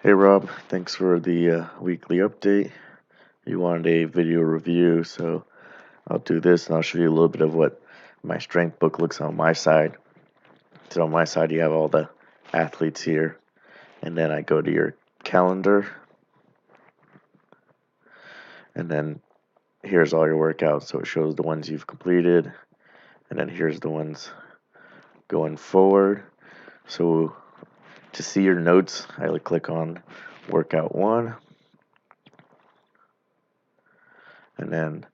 Hey Rob, thanks for the weekly update. You wanted a video review, so I'll do this and I'll show you a little bit of what my strength book looks on my side. So on my side, you have all the athletes here, and then I go to your calendar, and then here's all your workouts. So it shows the ones you've completed, and then here's the ones going forward. So to see your notes, I would click on workout 1, and then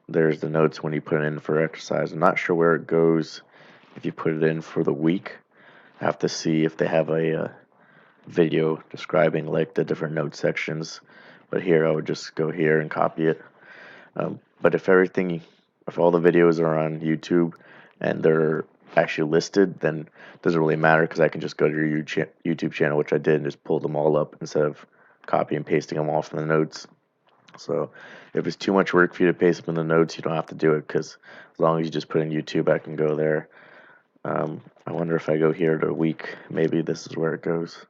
there's the notes when you put it in for exercise. I'm not sure where it goes if you put it in for the week. I have to see if they have a video describing like the different note sections. But here I would just go here and copy it. But if all the videos are on YouTube and they're actually listed, then it doesn't really matter because I can just go to your YouTube channel, which I did, and just pull them all up instead of copy and pasting them all from the notes. So if it's too much work for you to paste them in the notes, you don't have to do it, because as long as you just put in YouTube, I can go there. I wonder if I go here to week, maybe this is where it goes.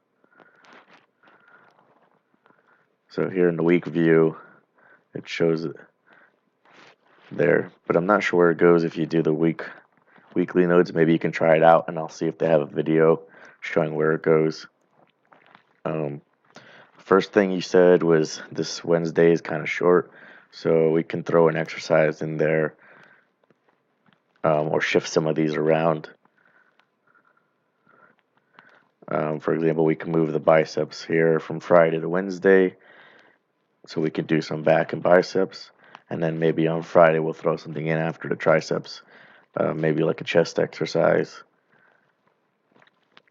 So here in the week view, it shows it there, but I'm not sure where it goes if you do the weekly notes. Maybe you can try it out, and I'll see if they have a video showing where it goes. First thing you said was this Wednesday is kind of short, so we can throw an exercise in there, or shift some of these around. For example, we can move the biceps here from Friday to Wednesday, so we can do some back and biceps, and then maybe on Friday we'll throw something in after the triceps, maybe like a chest exercise.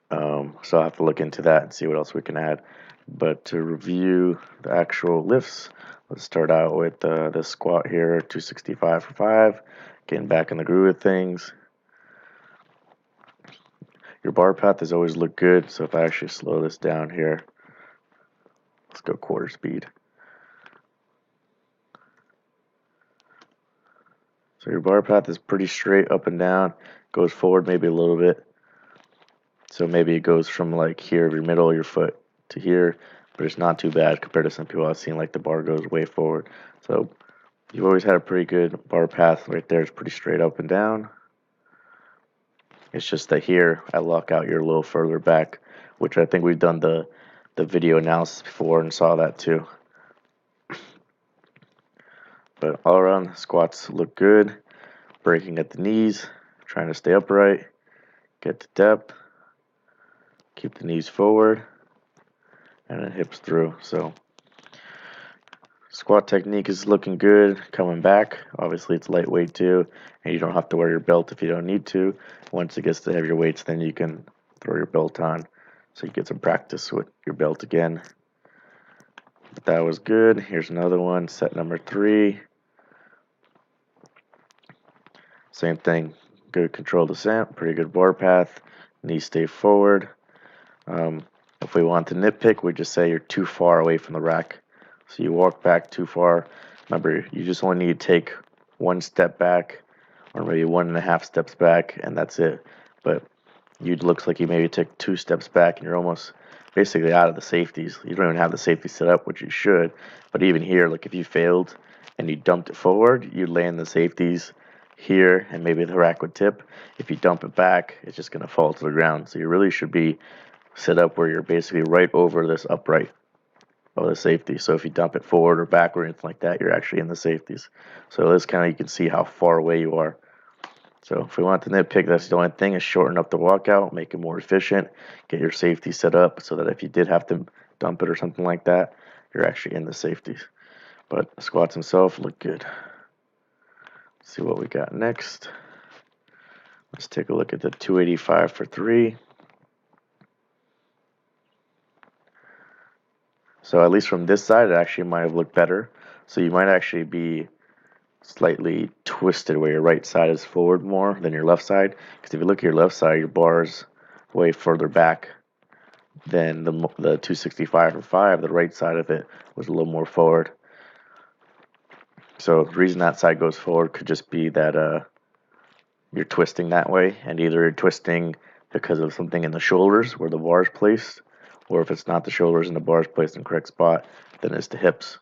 So I'll have to look into that and see what else we can add. But to review the actual lifts, let's start out with the squat here, 265 for 5, getting back in the groove of things. Your bar path has always looked good, so if I actually slow this down here, let's go quarter speed. So your bar path is pretty straight up and down, goes forward maybe a little bit. So maybe it goes from like here, your middle of your foot, to here, but it's not too bad compared to some people I've seen, like the bar goes way forward. So you've always had a pretty good bar path right there. It's pretty straight up and down. It's just that here at lockout you're a little further back, which I think we've done the video analysis before and saw that too. But all around, squats look good. Breaking at the knees, trying to stay upright, get to depth, keep the knees forward, and then hips through. So squat technique is looking good, coming back. Obviously it's lightweight too, and you don't have to wear your belt if you don't need to. Once it gets to heavier weights, then you can throw your belt on, so you get some practice with your belt again. But that was good. Here's another one, set number 3. Same thing, good control descent, pretty good bar path, knees stay forward. If we want to nitpick, we just say you're too far away from the rack. So you walk back too far. Remember, you just only need to take 1 step back, or maybe 1.5 steps back, and that's it. But it looks like you maybe took 2 steps back, and you're almost basically out of the safeties. You don't even have the safety set up, which you should. But even here, like if you failed and you dumped it forward, you'd land the safeties here, and maybe the rack would tip. If you dump it back, it's just going to fall to the ground. So you really should be set up where you're basically right over this upright of the safety. So if you dump it forward or back or anything like that, you're actually in the safeties. So this kind of, you can see how far away you are. So if we want to nitpick, that's the only thing, is shorten up the walkout, make it more efficient, get your safety set up so that if you did have to dump it or something like that, you're actually in the safeties. But squats themselves look good. Let's see what we got next. Let's take a look at the 285 for 3. So at least from this side, it actually might have looked better. So you might actually be slightly twisted where your right side is forward more than your left side. Because if you look at your left side, your bar's way further back than the 265 for 5. The right side of it was a little more forward. So the reason that side goes forward could just be that you're twisting that way, and either you're twisting because of something in the shoulders where the bar is placed, or if it's not the shoulders and the bar is placed in the correct spot, then it's the hips.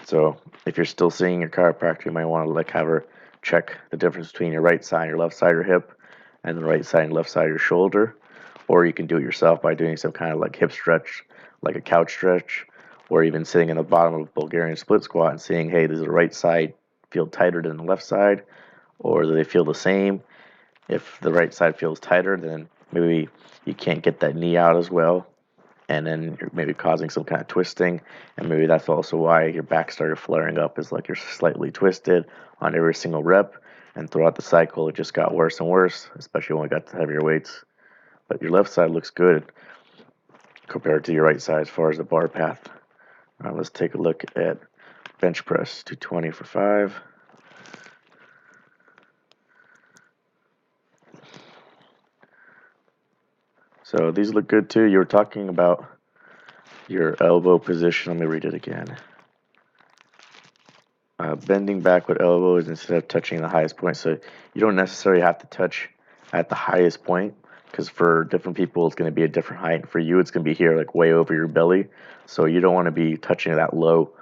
So if you're still seeing your chiropractor, you might want to like have her check the difference between your right side and your left side of your hip and the right side and left side of your shoulder. Or you can do it yourself by doing some kind of like hip stretch, like a couch stretch, or even sitting in the bottom of a Bulgarian split squat and seeing, hey, does the right side feel tighter than the left side, or do they feel the same? If the right side feels tighter, then maybe you can't get that knee out as well, and then you're maybe causing some kind of twisting, and maybe that's also why your back started flaring up, is like you're slightly twisted on every single rep, and throughout the cycle it just got worse and worse, especially when we got to heavier weights. But your left side looks good compared to your right side as far as the bar path. Let's take a look at bench press, 220 for 5. So these look good too. You were talking about your elbow position. Let me read it again. Bending back with elbows instead of touching the highest point. So you don't necessarily have to touch at the highest point, because for different people it's going to be a different height. For you, it's going to be here, like way over your belly. So you don't want to be touching that low.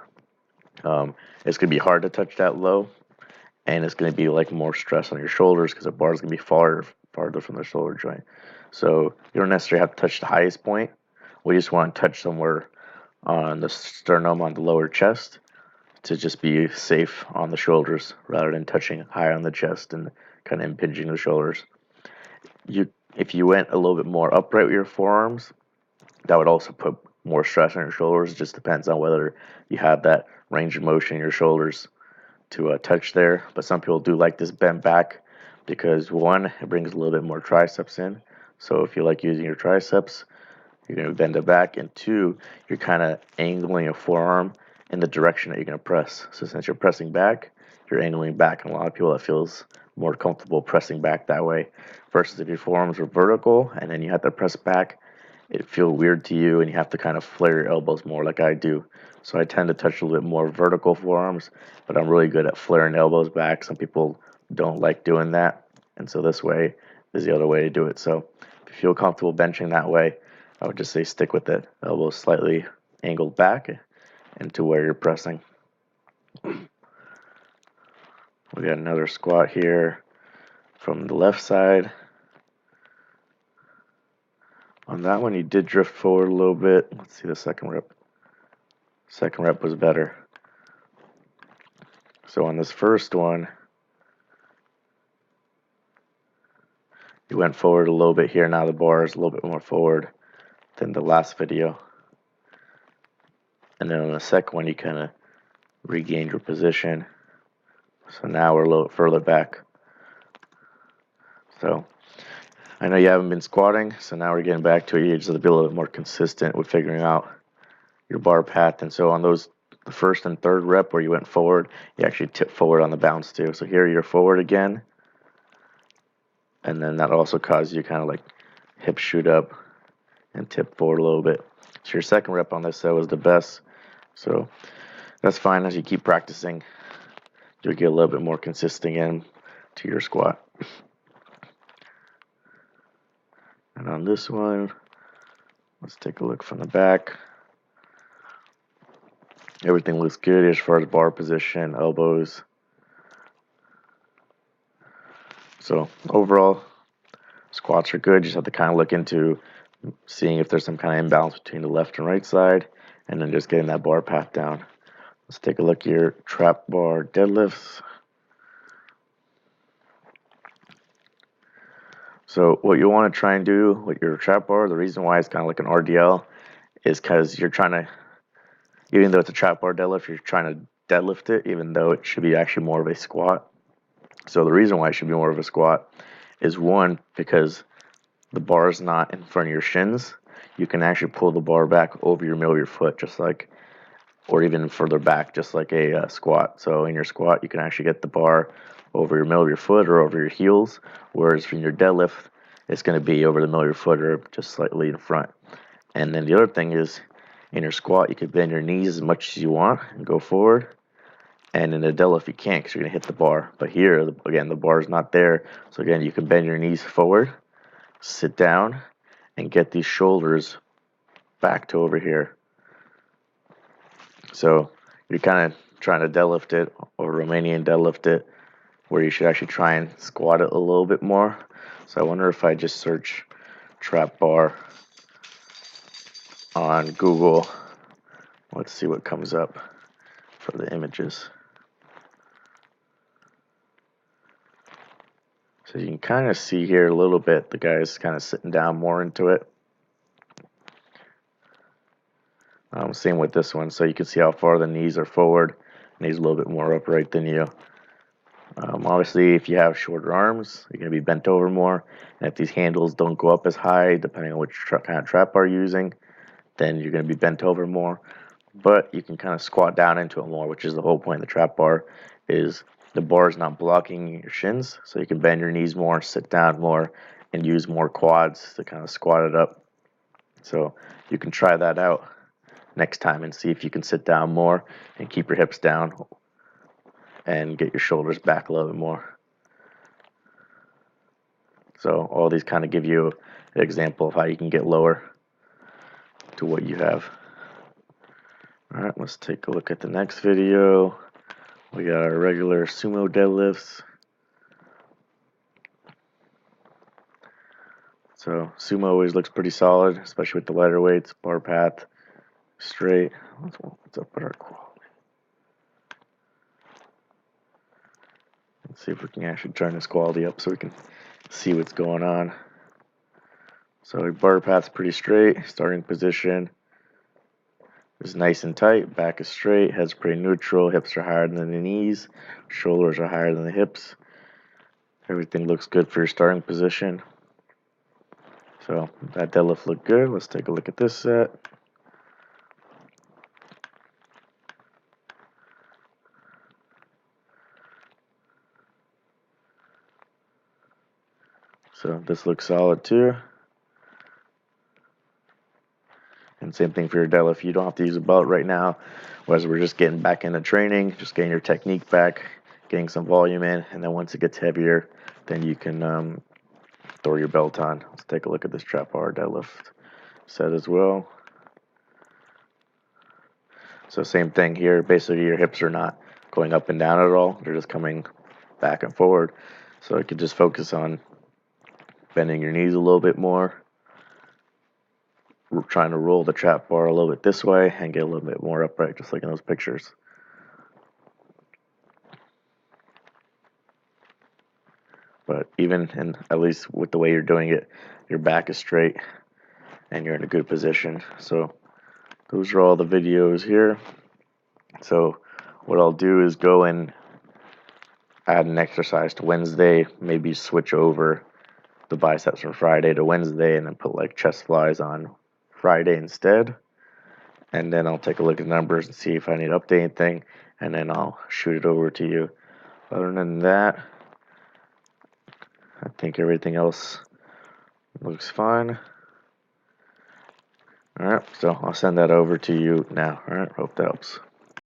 It's going to be hard to touch that low, and it's going to be like more stress on your shoulders because the bar is going to be farther from the shoulder joint. So you don't necessarily have to touch the highest point. We just want to touch somewhere on the sternum, on the lower chest, to just be safe on the shoulders rather than touching high on the chest and kind of impinging the shoulders. If you went a little bit more upright with your forearms, that would also put more stress on your shoulders. It just depends on whether you have that range of motion in your shoulders to touch there. But some people do like this bent back because, one, it brings a little bit more triceps in. So if you like using your triceps, you're going to bend it back. And two, you're kind of angling your forearm in the direction that you're going to press. So since you're pressing back, you're angling back. And a lot of people, that feels more comfortable pressing back that way. Versus if your forearms are vertical and then you have to press back, it feels weird to you and you have to kind of flare your elbows more like I do. So I tend to touch a little bit more vertical forearms, but I'm really good at flaring elbows back. Some people don't like doing that. And so this way is the other way to do it. So if you feel comfortable benching that way, I would just say stick with it. Elbows slightly angled back and to where you're pressing. We got another squat here from the left side. On that one, you did drift forward a little bit. Let's see the second rep. Second rep was better. So on this first one, you went forward a little bit here. Now the bar is a little bit more forward than the last video. And then on the second one, you kind of regained your position. So now we're a little further back. So I know you haven't been squatting, so now we're getting back to it. You just have to be a little bit more consistent with figuring out your bar path. And so on those, the first and third rep where you went forward, you actually tip forward on the bounce too. So here you're forward again, and then that also causes you kind of like hip shoot up and tip forward a little bit. So your second rep on this set was the best. So that's fine. As you keep practicing, you'll get a little bit more consistent in to your squat. And on this one, let's take a look from the back. Everything looks good as far as bar position, elbows. So overall, squats are good. You just have to kind of look into seeing if there's some kind of imbalance between the left and right side, and then just getting that bar path down. Let's take a look at your trap bar deadlifts. So what you want to try and do with your trap bar, the reason why it's kind of like an RDL, is because you're trying to, even though it's a trap bar deadlift, you're trying to deadlift it, even though it should be actually more of a squat. So the reason why it should be more of a squat is, one, because the bar is not in front of your shins. You can actually pull the bar back over your middle of your foot, just like, or even further back, just like a squat. So in your squat, you can actually get the bar over your middle of your foot or over your heels, whereas from your deadlift, it's going to be over the middle of your foot or just slightly in front. And then the other thing is, in your squat, you can bend your knees as much as you want and go forward. And in the deadlift, you can't because you're going to hit the bar. But here, again, the bar is not there. So again, you can bend your knees forward, sit down, and get these shoulders back to over here. So you're kind of trying to deadlift it, or Romanian deadlift it, where you should actually try and squat it a little bit more. So I wonder if I just search trap bar on Google. Let's see what comes up for the images. So you can kind of see here a little bit, the guy's kind of sitting down more into it. Same with this one, so you can see how far the knees are forward, and he's a little bit more upright than you. Obviously, if you have shorter arms, you're going to be bent over more, and if these handles don't go up as high, depending on which kind of trap bar you're using, then you're going to be bent over more. But you can kind of squat down into it more, which is the whole point of the trap bar, is the bar is not blocking your shins, so you can bend your knees more, sit down more, and use more quads to kind of squat it up. So you can try that out next time and see if you can sit down more and keep your hips down and get your shoulders back a little bit more. So all these kind of give you an example of how you can get lower to what you have. All right, let's take a look at the next video. We got our regular sumo deadlifts. So sumo always looks pretty solid, especially with the lighter weights, bar path, straight. What's up with our quality? Let's see if we can actually turn this quality up so we can see what's going on. So our bar path's pretty straight, starting position is nice and tight, back is straight, head's pretty neutral, hips are higher than the knees, shoulders are higher than the hips. Everything looks good for your starting position. So that deadlift looked good. Let's take a look at this set. So this looks solid too. And same thing for your deadlift. You don't have to use a belt right now, whereas we're just getting back into training, just getting your technique back, getting some volume in, and then once it gets heavier, then you can throw your belt on. Let's take a look at this trap bar deadlift set as well. So same thing here. Basically, your hips are not going up and down at all. They're just coming back and forward. So you can just focus on bending your knees a little bit more. We're trying to roll the trap bar a little bit this way and get a little bit more upright, just like in those pictures. But even, and at least with the way you're doing it, your back is straight and you're in a good position. So those are all the videos here. So what I'll do is go and add an exercise to Wednesday, maybe switch over the biceps from Friday to Wednesday, and then put like chest flies on Friday instead. And then I'll take a look at the numbers and see if I need to update anything, and then I'll shoot it over to you. Other than that, I think everything else looks fine. Alright, so I'll send that over to you now. Alright, hope that helps.